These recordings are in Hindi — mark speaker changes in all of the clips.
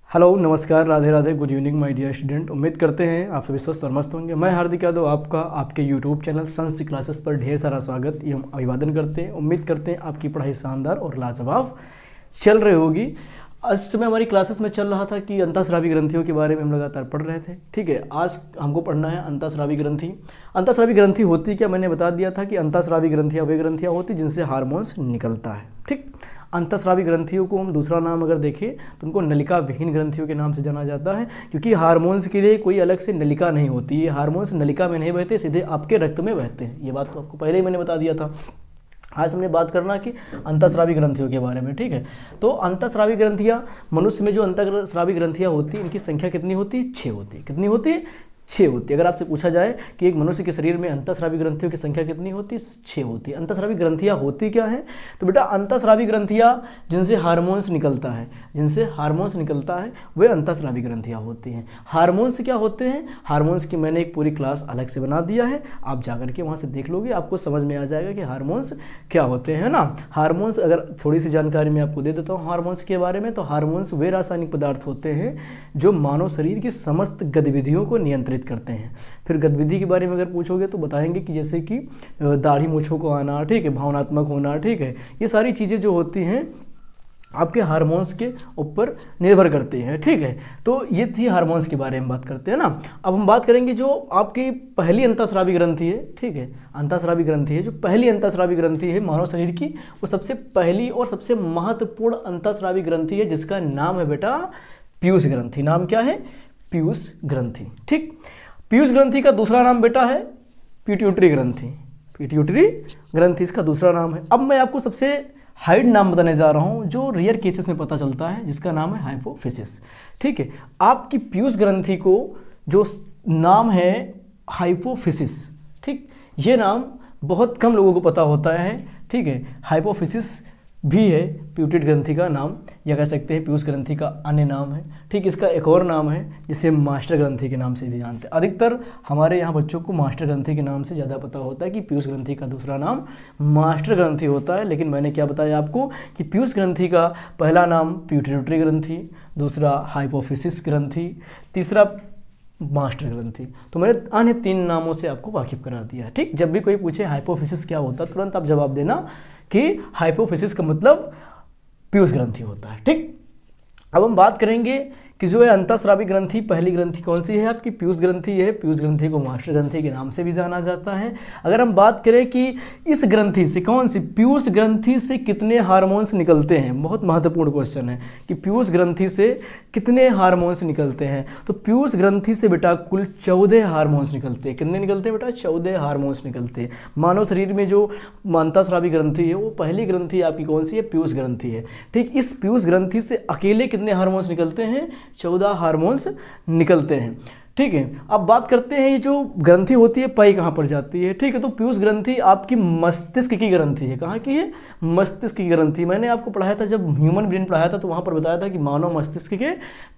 Speaker 1: हेलो, नमस्कार, Radhe Radhe, good evening my dear student. उम्मीद करते हैं आप सभी स्वस्थ और मस्त होंगे। मैं हार्दिक यादव आपका आपके यूट्यूब चैनल संस्कृत क्लासेस पर ढेर सारा स्वागत एवं अभिवादन करते हैं। उम्मीद करते हैं आपकी पढ़ाई शानदार और लाजवाब चल रही होगी। आज में हमारी क्लासेस में चल रहा था कि अंतःस्रावी ग्रंथियों के बारे में हम लगातार पढ़ रहे थे। ठीक है, आज हमको पढ़ना है अंतःस्रावी ग्रंथि। अंतःस्रावी ग्रंथि होती क्या, मैंने बता दिया था कि अंतःस्रावी ग्रंथियाँ वे ग्रंथियाँ होती जिनसे हार्मोन्स निकलता है। ठीक, अंतःस्रावी ग्रंथियों को हम दूसरा नाम अगर देखें तो उनको नलिका विहीन ग्रंथियों के नाम से जाना जाता है, क्योंकि हार्मोन्स के लिए कोई अलग से नलिका नहीं होती। ये हार्मोन्स नलिका में नहीं बहते, सीधे आपके रक्त में बहते हैं। ये बात तो आपको पहले ही मैंने बता दिया था। आज हमने बात करना कि अंतःस्रावी ग्रंथियों के बारे में। ठीक है, तो अंतःस्रावी ग्रंथियाँ, मनुष्य में जो अंतःस्रावी ग्रंथियाँ होती हैं इनकी संख्या कितनी होती है? 6 होती है। कितनी होती है? 6 होती है। अगर आपसे पूछा जाए कि एक मनुष्य के शरीर में अंतःस्रावी ग्रंथियों की संख्या कितनी होती है? 6 होती है। अंतःस्रावी ग्रंथियाँ होती क्या है? तो बेटा अंतःस्रावी ग्रंथियाँ जिनसे हार्मोन्स निकलता है, वे अंतःस्रावी ग्रंथियाँ होती हैं। हार्मोन्स क्या होते हैं? हार्मोन्स की मैंने एक पूरी क्लास अलग से बना दिया है, आप जाकर के वहाँ से देख लोगे, आपको समझ में आ जाएगा कि हार्मोन्स क्या होते हैं ना। हार्मोन्स, अगर थोड़ी सी जानकारी मैं आपको दे देता हूँ हार्मोन्स के बारे में, तो हार्मोन्स वे रासायनिक पदार्थ होते हैं जो मानव शरीर की समस्त गतिविधियों को नियंत्रित करते हैं। फिर गतिविधि के बारे में अगर पूछोगे तो बताएंगे कि जैसे कि दाढ़ी मूंछों को आना, ठीक है, भावनात्मक होना, ठीक है, ये सारी चीज़ें जो होती हैं आपके हार्मोन्स के ऊपर निर्भर करती हैं। ठीक है, तो ये थी हार्मोन्स के बारे में बात करते हैं ना। अब हम बात करेंगे जो आपकी पहली अंतःस्रावी ग्रंथि है। ठीक है, अंतःस्रावी ग्रंथि है, जो पहली अंतःस्रावी ग्रंथि है मानव शरीर की, वो सबसे पहली और सबसे महत्वपूर्ण अंतःस्रावी ग्रंथि है जिसका नाम है बेटा पीयूष ग्रंथि। नाम क्या है? पीयूष ग्रंथि। ठीक, पीयूष ग्रंथि का दूसरा नाम बेटा है पिट्यूटरी ग्रंथि। पिट्यूटरी ग्रंथि इसका दूसरा नाम है। अब मैं आपको सबसे हाइड नाम बताने जा रहा हूं जो रेयर केसेस में पता चलता है, जिसका नाम है हाइपोफिसिस। ठीक है, आपकी पीयूष ग्रंथि को जो नाम है हाइपोफिसिस, ठीक, ये नाम बहुत कम लोगों को पता होता है। ठीक है, हाइपोफिसिस भी है पिट्यूटरी ग्रंथि का नाम, या कह सकते हैं पीयूष ग्रंथि का अन्य नाम है। ठीक, इसका एक और नाम है जिसे मास्टर ग्रंथि के नाम से भी जानते हैं। अधिकतर हमारे यहाँ बच्चों को मास्टर ग्रंथि के नाम से ज़्यादा पता होता है कि पीयूष ग्रंथि का दूसरा नाम मास्टर ग्रंथि होता है। लेकिन मैंने क्या बताया आपको कि पीयूष ग्रंथि का पहला नाम पिट्यूटरी ग्रंथि, दूसरा हाइपोफिसिस ग्रंथि, तीसरा मास्टर ग्रंथि। तो मैंने अन्य 3 नामों से आपको वाकिफ करा दिया है। ठीक, जब भी कोई पूछे हाइपोफिसिस क्या होता है, तुरंत आप जवाब देना कि हाइपोफिसिस का मतलब पीयूष ग्रंथि होता है। ठीक, अब हम बात करेंगे कि जो है अंतःस्रावी ग्रंथि, पहली ग्रंथि कौन सी है आपकी? पीयूष ग्रंथि है। पीयूष ग्रंथि को मास्टर ग्रंथि के नाम से भी जाना जाता है। अगर हम बात करें कि इस ग्रंथि से, कौन सी पीयूष ग्रंथि से कितने हार्मोन्स निकलते हैं, बहुत महत्वपूर्ण क्वेश्चन है कि पीयूष ग्रंथि से कितने हार्मोन्स निकलते हैं। तो पीयूष ग्रंथि से बेटा कुल 14 हार्मोन्स निकलते हैं। कितने निकलते हैं बेटा? 14 हार्मोन्स निकलते हैं। मानव शरीर में जो अंतःस्रावी ग्रंथि है वो पहली ग्रंथि आपकी कौन सी है? पीयूष ग्रंथि है। ठीक, इस पीयूष ग्रंथि से अकेले कितने हार्मोन्स निकलते हैं? 14 हार्मोन्स निकलते हैं। ठीक है, अब बात करते हैं ये जो ग्रंथि होती है पाई कहाँ पर जाती है। ठीक है, तो पीयूष ग्रंथि आपकी मस्तिष्क की ग्रंथि है। कहाँ की है? मस्तिष्क की ग्रंथि। मैंने आपको पढ़ाया था, जब ह्यूमन ब्रेन पढ़ाया था तो वहाँ पर बताया था कि मानव मस्तिष्क के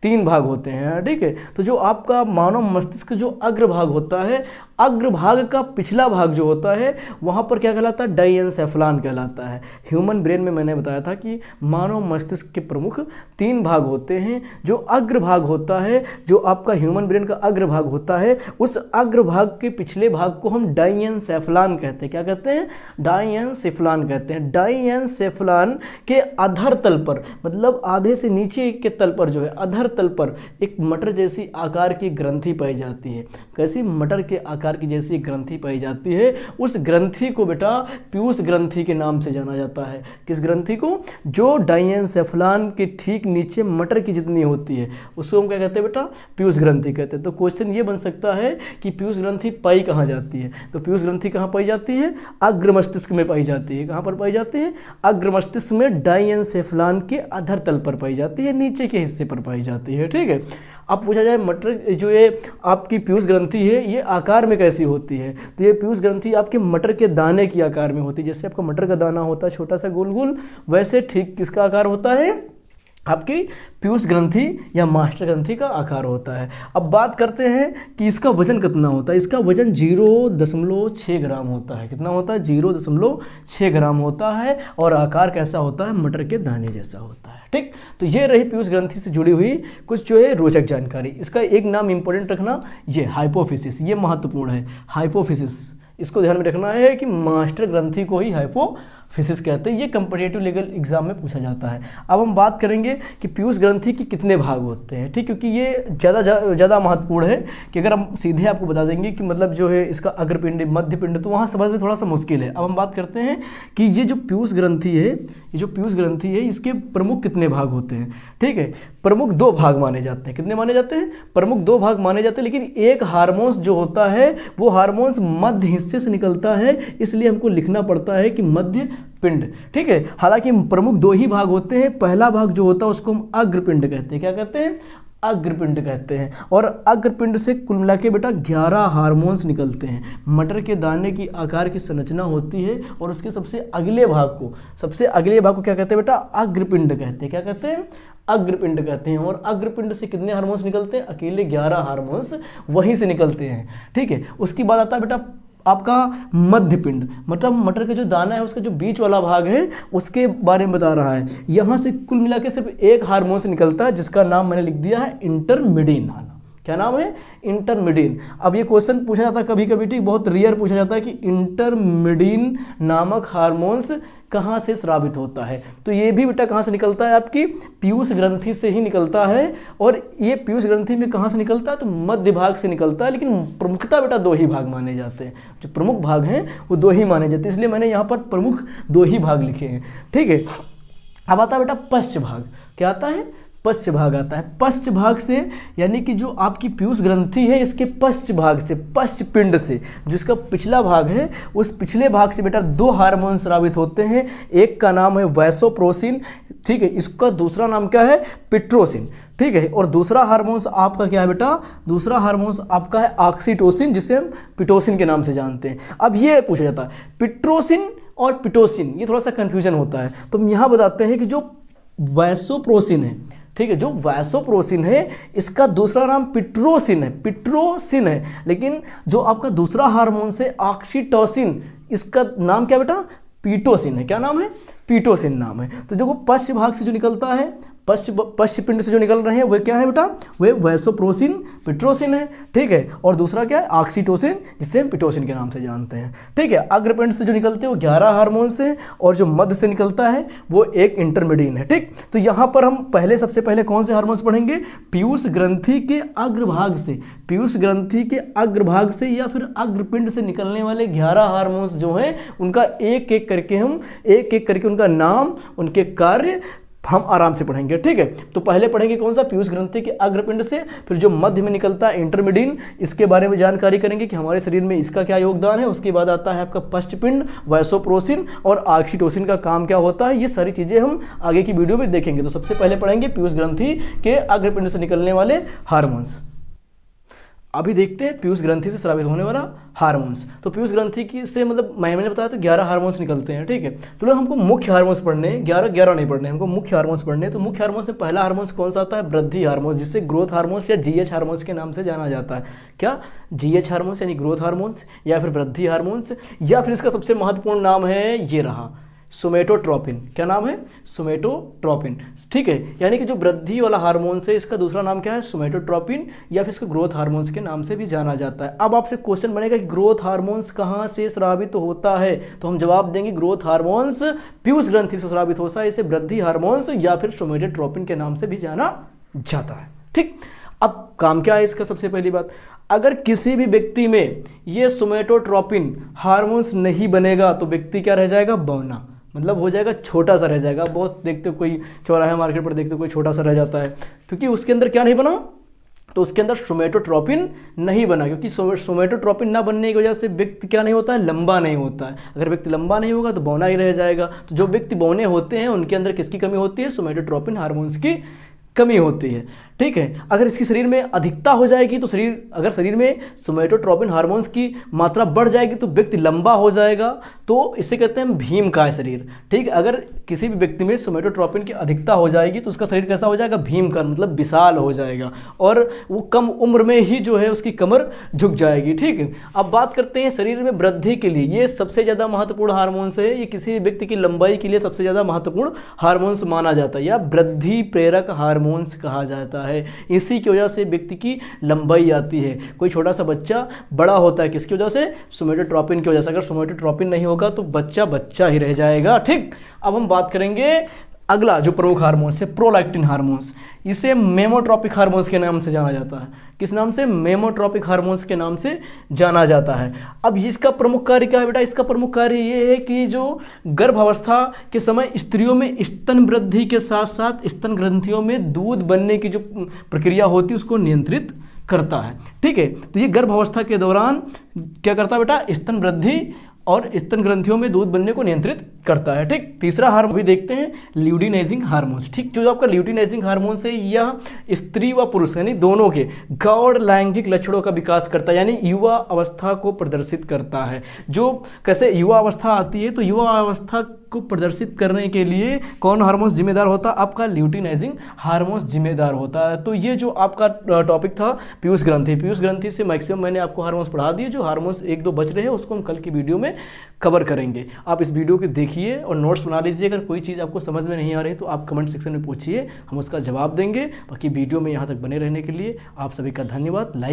Speaker 1: 3 भाग होते हैं। ठीक है, तो जो आपका मानव मस्तिष्क जो अग्रभाग होता है, अग्रभाग का पिछला भाग जो होता है वहाँ पर क्या कहलाता है? डाइएन्सेफलान कहलाता है। ह्यूमन ब्रेन में मैंने बताया था कि मानव मस्तिष्क के प्रमुख 3 भाग होते हैं। जो अग्रभाग होता है, जो आपका ह्यूमन ब्रेन का अग्रभाग होता है, उस अग्रभाग के पिछले भाग को हम डाइएन्सेफलान कहते हैं। क्या कहते हैं? डाइएन्सेफलान कहते हैं। डाइएन्सेफलान के अधर तल पर, मतलब आधे से नीचे के तल पर जो है, अधर तल पर एक मटर जैसी आकार की ग्रंथि पाई जाती है। कैसी? मटर के आकार की जैसी ग्रंथि पाई जाती है। उस ग्रंथि को बेटा पीयूष ग्रंथि के नाम से जाना जाता है। किस ग्रंथि को? जो डाइएन्सेफलान के ठीक नीचे मटर की जितनी होती है उसको हम क्या कहते हैं बेटा? पीयूष ग्रंथि कहते हैं। तो क्वेश्चन ये बन सकता है कि पीयूष ग्रंथि पाई कहाँ जाती है? तो पीयूष ग्रंथि कहाँ पाई जाती है? अग्र मस्तिष्क में पाई जाती है। कहाँ पर पाई जाती है? अग्र मस्तिष्क में डाइएन्सेफलान के अधर तल पर पाई जाती है, नीचे के हिस्से पर पाई जाती है। ठीक है, अब पूछा जाए मटर जो ये आपकी पीयूष ग्रंथि है ये आकार में कैसी होती है? तो ये पीयूष ग्रंथि आपके मटर के दाने की आकार में होती है। जैसे आपका मटर का दाना होता है छोटा सा गोल गोल, वैसे ठीक किसका आकार होता है? आपकी पीयूष ग्रंथि या मास्टर ग्रंथि का आकार होता है। अब बात करते हैं कि इसका वजन कितना होता है। इसका वजन 0.6 ग्राम होता है। कितना होता है? 0.6 ग्राम होता है और आकार कैसा होता है? मटर के दाने जैसा होता है। ठीक, तो ये रही पीयूष ग्रंथि से जुड़ी हुई कुछ जो है रोचक जानकारी। इसका एक नाम इंपॉर्टेंट रखना, ये हाइपोफिसिस, ये महत्वपूर्ण है। हाइपोफिसिस, इसको ध्यान में रखना है कि मास्टर ग्रंथि को ही हाइपोफिसिस कहते हैं। ये कंपटीटिव लीगल एग्जाम में पूछा जाता है। अब हम बात करेंगे कि पीयूष ग्रंथि के कितने भाग होते हैं। ठीक, क्योंकि ये ज़्यादा महत्वपूर्ण है कि अगर हम सीधे आपको बता देंगे कि मतलब जो है इसका अग्रपिंड, मध्यपिंड, तो वहाँ समझ में थोड़ा सा मुश्किल है। अब हम बात करते हैं कि ये जो पीयूष ग्रंथि है, इसके प्रमुख कितने भाग होते हैं। ठीक है, प्रमुख 2 भाग माने जाते हैं। कितने माने जाते हैं? प्रमुख 2 भाग माने जाते हैं। लेकिन एक हार्मोन्स जो होता है वो हार्मोन्स मध्य हिस्से से निकलता है, इसलिए हमको लिखना पड़ता है कि मध्य पिंड। ठीक है, हालांकि प्रमुख 2 ही भाग होते हैं। पहला भाग जो होता है उसको हम अग्रपिंड कहते हैं। क्या कहते हैं? अग्रपिंड कहते हैं। और अग्रपिंड से कुल मिला के बेटा 11 हार्मोन्स निकलते हैं। मटर के दाने की आकार की संरचना होती है और उसके सबसे अगले भाग को क्या कहते हैं बेटा? अग्रपिंड कहते हैं। क्या कहते हैं? अग्रपिंड कहते हैं। और अग्रपिंड से कितने हार्मोन्स निकलते हैं? अकेले 11 हार्मोन्स वहीं से निकलते हैं। ठीक है, उसके बाद आता है बेटा आपका मध्यपिंड, मतलब मटर का जो दाना है उसका जो बीच वाला भाग है उसके बारे में बता रहा है। यहाँ से कुल मिला के सिर्फ एक हार्मोन से निकलता है जिसका नाम मैंने लिख दिया है इंटरमिडीन। क्या नाम है? इंटरमिडीन। अब ये क्वेश्चन पूछा जाता है कभी कभी, ठीक, बहुत रेयर पूछा जाता है कि इंटरमिडीन नामक हार्मोन्स कहाँ से स्रावित होता है। तो ये भी बेटा कहाँ से निकलता है? आपकी पीयूष ग्रंथि से ही निकलता है। और ये पीयूष ग्रंथि में कहाँ से निकलता है? तो मध्य भाग से निकलता है। लेकिन प्रमुखता बेटा 2 ही भाग माने जाते हैं। जो प्रमुख भाग हैं वो 2 ही माने जाते हैं, इसलिए मैंने यहाँ पर प्रमुख 2 ही भाग लिखे हैं। ठीक है, अब आता है बेटा पश्च भाग। क्या आता है? पश्च भाग आता है। पश्च भाग से यानी कि जो आपकी पीयूष ग्रंथि है इसके पश्च भाग से, पश्च पिंड से, जिसका पिछला भाग है उस पिछले भाग से बेटा 2 हार्मोन स्रावित होते हैं। एक का नाम है वैसोप्रोसिन, ठीक है, इसका दूसरा नाम क्या है? पिट्रोसिन। ठीक है, और दूसरा हार्मोन्स आपका क्या है बेटा? दूसरा हार्मोन्स आपका है ऑक्सीटोसिन, जिसे हम पिटोसिन के नाम से जानते हैं। अब ये पूछा जाता है पिट्रोसिन और पिटोसिन, ये थोड़ा सा कंफ्यूजन होता है। तो हम यहाँ बताते हैं कि जो वैसोप्रोसिन है, ठीक है, जो वैसोप्रोसिन है इसका दूसरा नाम पिट्रोसिन है। लेकिन जो आपका दूसरा हार्मोन है ऑक्सीटोसिन, इसका नाम क्या बेटा? पीटोसिन है। क्या नाम है? पीटोसिन नाम है। तो देखो पश्च भाग से जो निकलता है, पश्च पिंड से जो निकल रहे हैं वे क्या है बेटा? वे वैसोप्रोसिन, पिट्रोसिन है। ठीक है, और दूसरा क्या है? ऑक्सीटोसिन, जिसे हम पिटोसिन के नाम से जानते हैं। ठीक है, अग्रपिंड से जो निकलते हैं वो 11 हार्मोन्स हैं और जो मध्य से निकलता है वो एक इंटरमिडीन है। ठीक, तो यहाँ पर हम सबसे पहले कौन से हार्मोन्स पढ़ेंगे? पीयूष ग्रंथि के अग्रभाग से, या फिर अग्रपिंड से निकलने वाले 11 हार्मोन्स जो हैं उनका एक एक करके उनका नाम, उनके कार्य हम आराम से पढ़ेंगे। ठीक है, तो पहले पढ़ेंगे कौन सा? पीयूष ग्रंथि के अग्रपिंड से, फिर जो मध्य में निकलता है इंटरमिडीन, इसके बारे में जानकारी करेंगे कि हमारे शरीर में इसका क्या योगदान है। उसके बाद आता है आपका पश्चपिंड, वैसोप्रोसिन और ऑक्सीटोसिन का काम क्या होता है। ये सारी चीजें हम आगे की वीडियो में देखेंगे। तो सबसे पहले पढ़ेंगे पीयूष ग्रंथि के अग्रपिंड से निकलने वाले हार्मोन्स। अभी देखते हैं पीयूष ग्रंथि से स्रावित होने वाला हार्मोन्स। तो पीयूष ग्रंथि की से मतलब मैंने बताया तो 11 हार्मोन्स निकलते हैं। ठीक है, तो लोग हमको मुख्य हार्मोन्स पढ़ने हैं, 11 नहीं पढ़ने, हमको मुख्य हार्मोन्स पढ़ने हैं। तो मुख्य हार्मोन्स से पहला हार्मोन्स कौन सा आता है? वृद्धि हार्मोन्स, जिससे ग्रोथ हार्मोन्स या जीएच हार्मोन्स के नाम से जाना जाता है। क्या? जीएच हार्मोन्स यानी ग्रोथ हार्मोन्स, या फिर वृद्धि हार्मोन्स, या फिर इसका सबसे महत्वपूर्ण नाम है ये रहा सोमेटोट्रोपिन। क्या नाम है? सोमेटोट्रोपिन। ठीक है, यानी कि जो वृद्धि वाला हार्मोन है इसका दूसरा नाम क्या है? सोमेटोट्रोपिन, या फिर इसको ग्रोथ हार्मोन्स के नाम से भी जाना जाता है। अब आपसे क्वेश्चन बनेगा कि ग्रोथ हार्मोन्स कहाँ से स्रावित होता है, तो हम जवाब देंगे ग्रोथ हार्मोन्स पीयूष ग्रंथि से स्रावित होता है। इसे वृद्धि हार्मोन्स या फिर सोमेटोट्रोपिन के नाम से भी जाना जाता है। ठीक, अब काम क्या है इसका? सबसे पहली बात, अगर किसी भी व्यक्ति में ये सोमेटोट्रोपिन हार्मोन्स नहीं बनेगा तो व्यक्ति क्या रह जाएगा? बौना, मतलब हो जाएगा, छोटा सा रह जाएगा। बहुत देखते हो कोई चौराहे मार्केट पर देखते हो कोई छोटा सा रह जाता है, क्योंकि उसके अंदर क्या नहीं बना? तो उसके अंदर सोमेटोट्रोपिन नहीं बना। क्योंकि सोमेटोट्रोपिन ना बनने की वजह से व्यक्ति क्या नहीं होता है? लंबा नहीं होता है। अगर व्यक्ति लंबा नहीं होगा तो बौना ही रह जाएगा। तो जो व्यक्ति बौने होते हैं उनके अंदर किसकी कमी होती है? सोमेटोट्रोपिन हार्मोन्स की कमी होती है। ठीक है। अगर इसकी शरीर में अधिकता हो जाएगी तो अगर शरीर में सोमेटोट्रोपिन हार्मोन्स की मात्रा बढ़ जाएगी तो व्यक्ति लंबा हो जाएगा, तो इसे कहते हैं भीमकाय शरीर। ठीक है, अगर किसी भी व्यक्ति में सोमेटोट्रोपिन की अधिकता हो जाएगी तो उसका शरीर कैसा हो जाएगा, भीमकाय, मतलब विशाल हो जाएगा, और वो कम उम्र में ही जो है उसकी कमर झुक जाएगी। ठीक है, अब बात करते हैं शरीर में वृद्धि के लिए, ये सबसे ज़्यादा महत्वपूर्ण हार्मोन्स है, ये किसी भी व्यक्ति की लंबाई के लिए सबसे ज़्यादा महत्वपूर्ण हार्मोन्स माना जाता है, या वृद्धि प्रेरक हार्मोन्स कहा जाता है। इसी की वजह से व्यक्ति की लंबाई आती है। कोई छोटा सा बच्चा बड़ा होता है किसकी वजह से, सोमेटोट्रोपिन की वजह से। अगर सोमेटोट्रोपिन नहीं होगा तो बच्चा बच्चा ही रह जाएगा। ठीक, अब हम बात करेंगे अगला जो प्रमुख हार्मोन्स है, प्रोलैक्टिन हार्मोन्स। इसे मेमोट्रोपिक हार्मोन्स के नाम से जाना जाता है। किस नाम से, मेमोट्रोपिक हार्मोन्स के नाम से जाना जाता है। अब इसका प्रमुख कार्य क्या है बेटा, इसका प्रमुख कार्य ये है कि जो गर्भावस्था के समय स्त्रियों में स्तन वृद्धि के साथ साथ स्तन ग्रंथियों में दूध बनने की जो प्रक्रिया होती है उसको नियंत्रित करता है। ठीक है, तो ये गर्भावस्था के दौरान क्या करता है बेटा, स्तन वृद्धि और स्तन ग्रंथियों में दूध बनने को नियंत्रित करता है। ठीक, तीसरा हार्मोन भी देखते हैं, ल्यूटिनाइजिंग हार्मोन्स। ठीक, जो आपका ल्यूटिनाइजिंग हार्मोन्स है यह स्त्री व पुरुष यानी दोनों के गौण लैंगिक लक्षणों का विकास करता है, यानी युवा अवस्था को प्रदर्शित करता है। जो कैसे युवा अवस्था आती है, तो युवा अवस्था को प्रदर्शित करने के लिए कौन हार्मोन्स जिम्मेदार होता है, आपका ल्यूटिनाइजिंग हार्मोन्स जिम्मेदार होता है। तो ये जो आपका टॉपिक था पीयूष ग्रंथि से मैक्सिमम मैंने आपको हार्मोन्स पढ़ा दिए। जो हार्मोन्स एक दो बच रहे हैं उसको हम कल की वीडियो में कवर करेंगे। आप इस वीडियो को देखिए और नोट्स बना लीजिए। अगर कोई चीज़ आपको समझ में नहीं आ रही तो आप कमेंट सेक्शन में पूछिए, हम उसका जवाब देंगे। बाकी वीडियो में यहाँ तक बने रहने के लिए आप सभी का धन्यवाद। लाइक